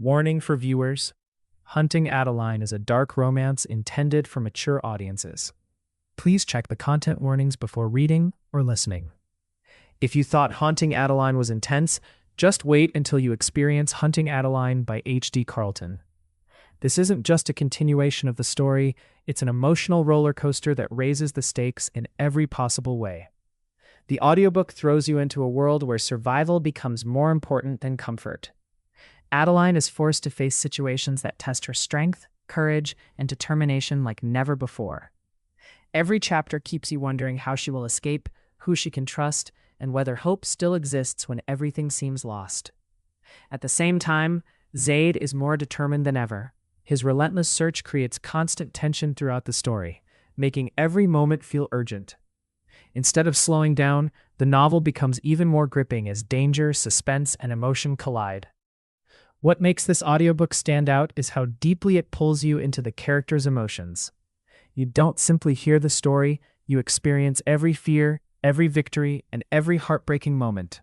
Warning for viewers: Hunting Adeline is a dark romance intended for mature audiences. Please check the content warnings before reading or listening. If you thought Haunting Adeline was intense, just wait until you experience Hunting Adeline by H.D. Carlton. This isn't just a continuation of the story, it's an emotional roller coaster that raises the stakes in every possible way. The audiobook throws you into a world where survival becomes more important than comfort. Adeline is forced to face situations that test her strength, courage, and determination like never before. Every chapter keeps you wondering how she will escape, who she can trust, and whether hope still exists when everything seems lost. At the same time, Zaid is more determined than ever. His relentless search creates constant tension throughout the story, making every moment feel urgent. Instead of slowing down, the novel becomes even more gripping as danger, suspense, and emotion collide. What makes this audiobook stand out is how deeply it pulls you into the characters' emotions. You don't simply hear the story, you experience every fear, every victory, and every heartbreaking moment.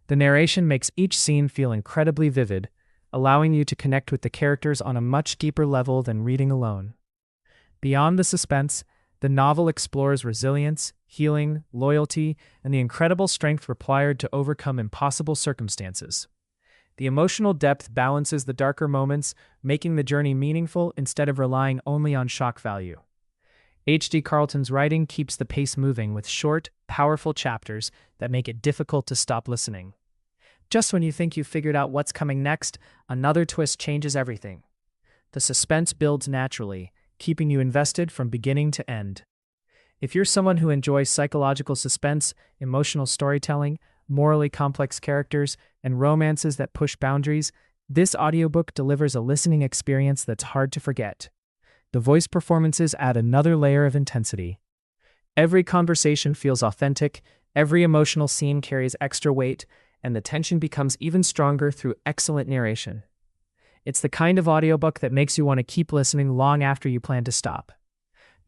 The narration makes each scene feel incredibly vivid, allowing you to connect with the characters on a much deeper level than reading alone. Beyond the suspense, the novel explores resilience, healing, loyalty, and the incredible strength required to overcome impossible circumstances. The emotional depth balances the darker moments, making the journey meaningful instead of relying only on shock value. H.D. Carlton's writing keeps the pace moving with short, powerful chapters that make it difficult to stop listening. Just when you think you've figured out what's coming next, another twist changes everything. The suspense builds naturally, keeping you invested from beginning to end. If you're someone who enjoys psychological suspense, emotional storytelling, morally complex characters, and romances that push boundaries, this audiobook delivers a listening experience that's hard to forget. The voice performances add another layer of intensity. Every conversation feels authentic, every emotional scene carries extra weight, and the tension becomes even stronger through excellent narration. It's the kind of audiobook that makes you want to keep listening long after you plan to stop.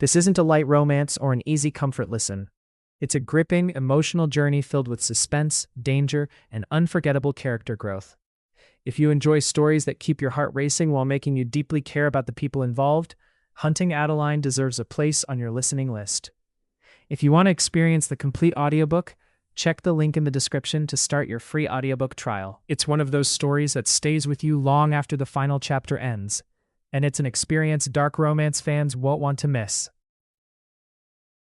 This isn't a light romance or an easy comfort listen. It's a gripping, emotional journey filled with suspense, danger, and unforgettable character growth. If you enjoy stories that keep your heart racing while making you deeply care about the people involved, Hunting Adeline deserves a place on your listening list. If you want to experience the complete audiobook, check the link in the description to start your free audiobook trial. It's one of those stories that stays with you long after the final chapter ends, and it's an experience dark romance fans won't want to miss.